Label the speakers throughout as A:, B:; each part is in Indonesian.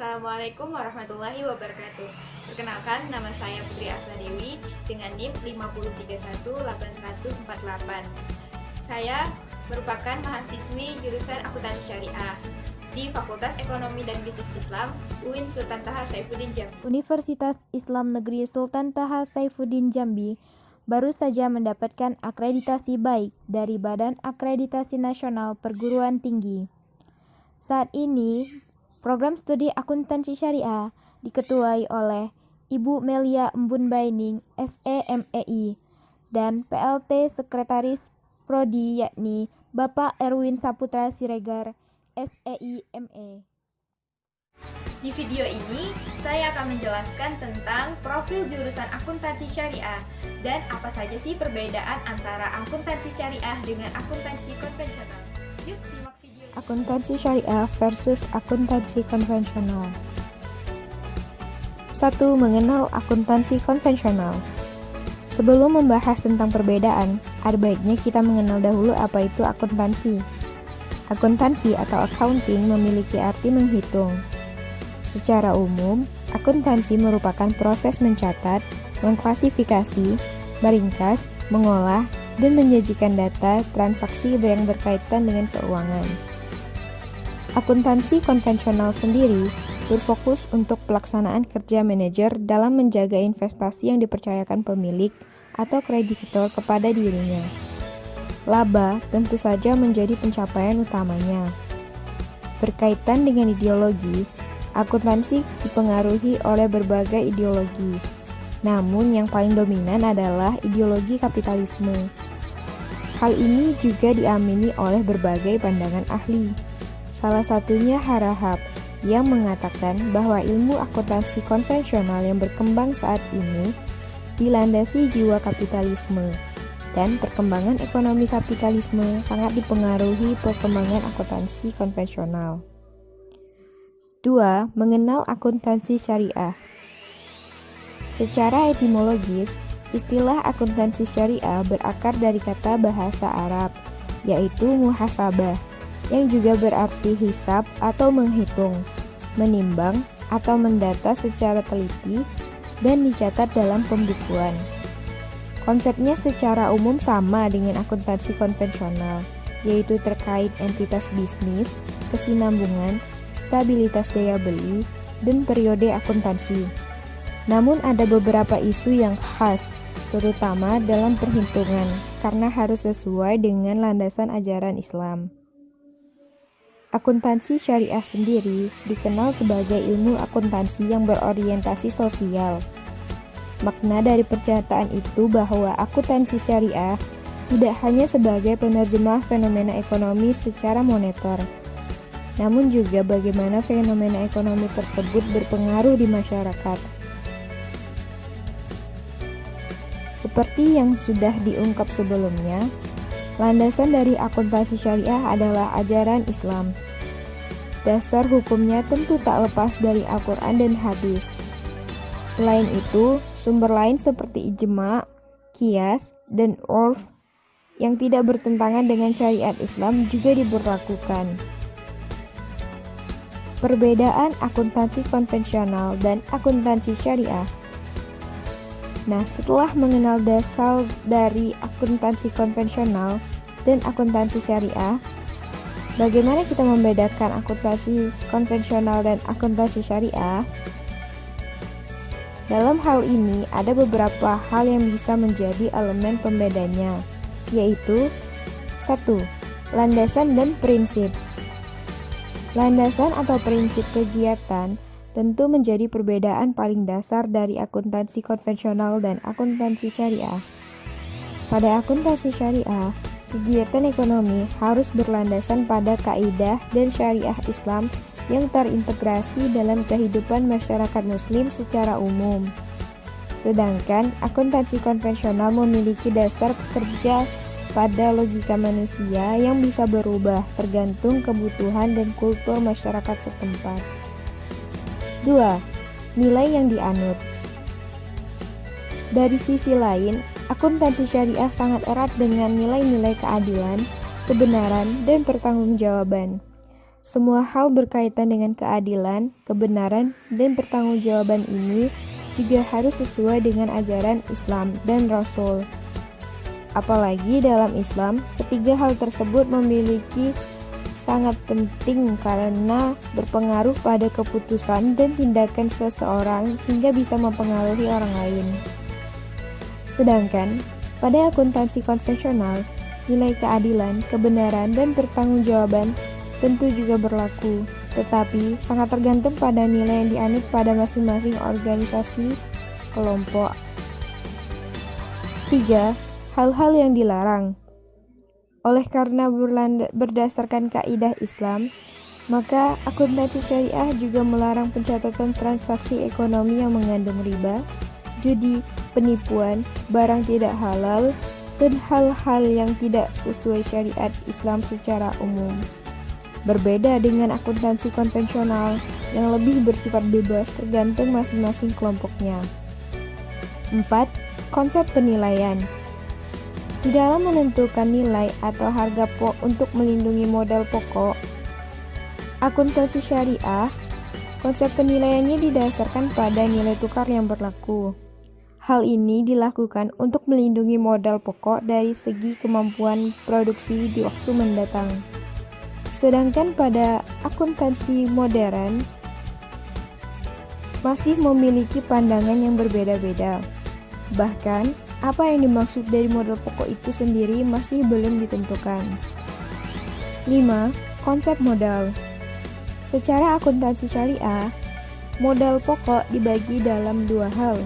A: Assalamualaikum warahmatullahi wabarakatuh. Perkenalkan, nama saya Putri Asna Dewi dengan NIM 5318148. Saya merupakan mahasiswi jurusan Akuntansi Syariah di Fakultas Ekonomi dan Bisnis Islam UIN Sultan Taha Saifuddin Jambi.
B: Universitas Islam Negeri Sultan Taha Saifuddin Jambi baru saja mendapatkan akreditasi baik dari Badan Akreditasi Nasional Perguruan Tinggi. Saat ini, program studi akuntansi syariah diketuai oleh Ibu Melia Embun Baining, SEMEI, dan PLT Sekretaris Prodi yakni Bapak Erwin Saputra Siregar, SEIME.
A: Di video ini, saya akan menjelaskan tentang profil jurusan akuntansi syariah dan apa saja sih perbedaan antara akuntansi syariah dengan akuntansi konvensional. Yuk simak video.
B: Akuntansi syariah versus akuntansi konvensional. 1. Mengenal akuntansi konvensional. Sebelum membahas tentang perbedaan, ada baiknya kita mengenal dahulu apa itu akuntansi. Akuntansi atau accounting memiliki arti menghitung. Secara umum, akuntansi merupakan proses mencatat, mengklasifikasi, meringkas, mengolah, dan menyajikan data transaksi yang berkaitan dengan keuangan. Akuntansi konvensional sendiri berfokus untuk pelaksanaan kerja manajer dalam menjaga investasi yang dipercayakan pemilik atau kreditor kepada dirinya. Laba tentu saja menjadi pencapaian utamanya. Berkaitan dengan ideologi, akuntansi dipengaruhi oleh berbagai ideologi. Namun yang paling dominan adalah ideologi kapitalisme. Hal ini juga diamini oleh berbagai pandangan ahli. Salah satunya Harahap yang mengatakan bahwa ilmu akuntansi konvensional yang berkembang saat ini dilandasi jiwa kapitalisme dan perkembangan ekonomi kapitalisme sangat dipengaruhi perkembangan akuntansi konvensional. 2. Mengenal akuntansi syariah. Secara etimologis, istilah akuntansi syariah berakar dari kata bahasa Arab, yaitu muhasabah, yang juga berarti hisab atau menghitung, menimbang atau mendata secara teliti, dan dicatat dalam pembukuan. Konsepnya secara umum sama dengan akuntansi konvensional, yaitu terkait entitas bisnis, kesinambungan, stabilitas daya beli, dan periode akuntansi. Namun ada beberapa isu yang khas, terutama dalam perhitungan, karena harus sesuai dengan landasan ajaran Islam. Akuntansi syariah sendiri dikenal sebagai ilmu akuntansi yang berorientasi sosial. Makna dari pernyataan itu bahwa akuntansi syariah tidak hanya sebagai penerjemah fenomena ekonomi secara moneter, namun juga bagaimana fenomena ekonomi tersebut berpengaruh di masyarakat. Seperti yang sudah diungkap sebelumnya, landasan dari akuntansi syariah adalah ajaran Islam. Dasar hukumnya tentu tak lepas dari Al-Quran dan hadis. Selain itu, sumber lain seperti ijma, qiyas, dan urf yang tidak bertentangan dengan syariat Islam juga diberlakukan. Perbedaan akuntansi konvensional dan akuntansi syariah. Nah, setelah mengenal dasar dari akuntansi konvensional dan akuntansi syariah, bagaimana kita membedakan akuntansi konvensional dan akuntansi syariah? Dalam hal ini, ada beberapa hal yang bisa menjadi elemen pembedanya, yaitu 1. Landasan dan prinsip. Landasan atau prinsip kegiatan tentu menjadi perbedaan paling dasar dari akuntansi konvensional dan akuntansi syariah. Pada akuntansi syariah, kegiatan ekonomi harus berlandasan pada kaidah dan syariah Islam yang terintegrasi dalam kehidupan masyarakat muslim secara umum. Sedangkan akuntansi konvensional memiliki dasar kerja pada logika manusia yang bisa berubah tergantung kebutuhan dan kultur masyarakat setempat. 2. Nilai yang dianut. Dari sisi lain, akuntansi syariah sangat erat dengan nilai-nilai keadilan, kebenaran, dan pertanggungjawaban. Semua hal berkaitan dengan keadilan, kebenaran, dan pertanggungjawaban ini juga harus sesuai dengan ajaran Islam dan Rasul. Apalagi dalam Islam, ketiga hal tersebut memiliki sangat penting karena berpengaruh pada keputusan dan tindakan seseorang hingga bisa mempengaruhi orang lain. Sedangkan, pada akuntansi konvensional, nilai keadilan, kebenaran, dan pertanggungjawaban tentu juga berlaku, tetapi sangat tergantung pada nilai yang dianut pada masing-masing organisasi kelompok. 3. Hal-hal yang dilarang. Oleh karena berdasarkan kaidah Islam, maka akuntansi syariah juga melarang pencatatan transaksi ekonomi yang mengandung riba, judi, penipuan, barang tidak halal, dan hal-hal yang tidak sesuai syariat Islam secara umum. Berbeda dengan akuntansi konvensional yang lebih bersifat bebas tergantung masing-masing kelompoknya. 4. Konsep penilaian. Di dalam menentukan nilai atau harga untuk melindungi modal pokok, akuntansi syariah, konsep penilaiannya didasarkan pada nilai tukar yang berlaku. Hal ini dilakukan untuk melindungi modal pokok dari segi kemampuan produksi di waktu mendatang. Sedangkan pada akuntansi modern masih memiliki pandangan yang berbeda-beda. Bahkan, apa yang dimaksud dari modal pokok itu sendiri masih belum ditentukan. 5. Konsep modal. Secara akuntansi syariah, modal pokok dibagi dalam dua hal,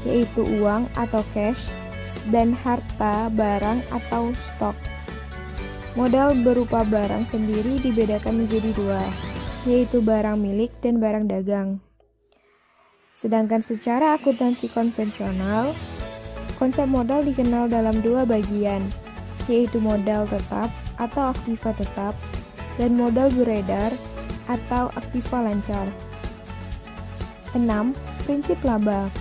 B: yaitu uang atau cash dan harta barang atau stok. Modal berupa barang sendiri dibedakan menjadi dua, yaitu barang milik dan barang dagang. Sedangkan secara akuntansi konvensional, konsep modal dikenal dalam dua bagian, yaitu modal tetap atau aktiva tetap dan modal beredar atau aktiva lancar. 6. Prinsip laba.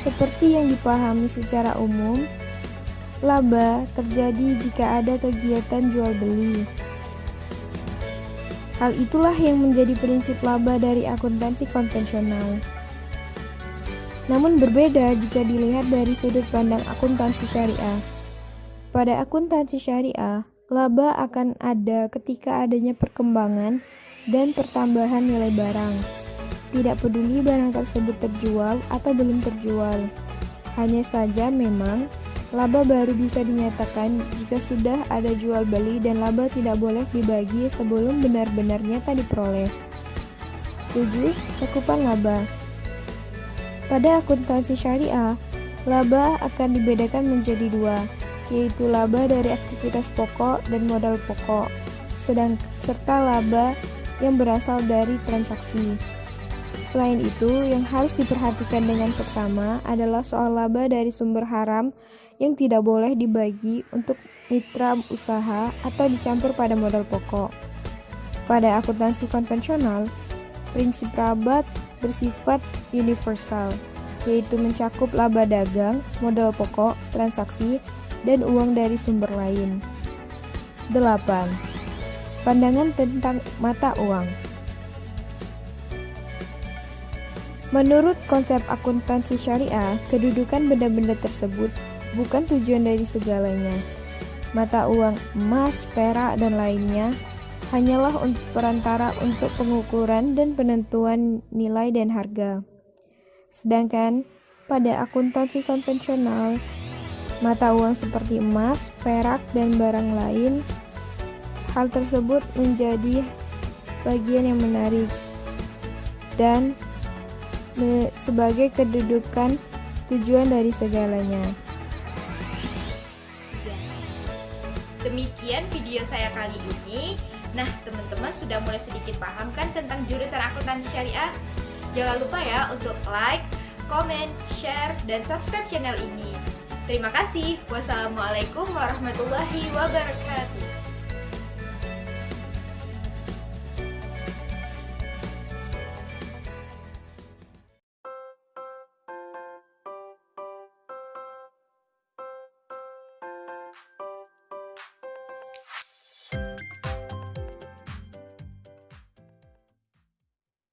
B: Seperti yang dipahami secara umum, laba terjadi jika ada kegiatan jual beli. Hal itulah yang menjadi prinsip laba dari akuntansi konvensional. Namun berbeda jika dilihat dari sudut pandang akuntansi syariah. Pada akuntansi syariah, laba akan ada ketika adanya perkembangan dan pertambahan nilai barang. Tidak peduli barang tersebut terjual atau belum terjual. Hanya saja memang laba baru bisa dinyatakan jika sudah ada jual beli dan laba tidak boleh dibagi sebelum benar-benar nyata diperoleh. 7. Cakupan laba. Pada akuntansi syariah, laba akan dibedakan menjadi dua, yaitu laba dari aktivitas pokok dan modal pokok, serta laba yang berasal dari transaksi. Selain itu, yang harus diperhatikan dengan seksama adalah soal laba dari sumber haram yang tidak boleh dibagi untuk mitra usaha atau dicampur pada modal pokok. Pada akuntansi konvensional, prinsip laba bersifat universal, yaitu mencakup laba dagang, modal pokok, transaksi, dan uang dari sumber lain. 8. Pandangan tentang mata uang. Menurut konsep akuntansi syariah, kedudukan benda-benda tersebut bukan tujuan dari segalanya. Mata uang emas, perak, dan lainnya hanyalah perantara untuk pengukuran dan penentuan nilai dan harga. Sedangkan pada akuntansi konvensional, mata uang seperti emas, perak, dan barang lain, hal tersebut menjadi bagian yang menarik dan sebagai kedudukan tujuan dari segalanya.
A: Demikian video saya kali ini. Nah, teman-teman sudah mulai sedikit paham kan tentang jurusan akuntansi syariah? Jangan lupa ya untuk like, komen, share, dan subscribe channel ini. Terima kasih. Wassalamualaikum warahmatullahi wabarakatuh.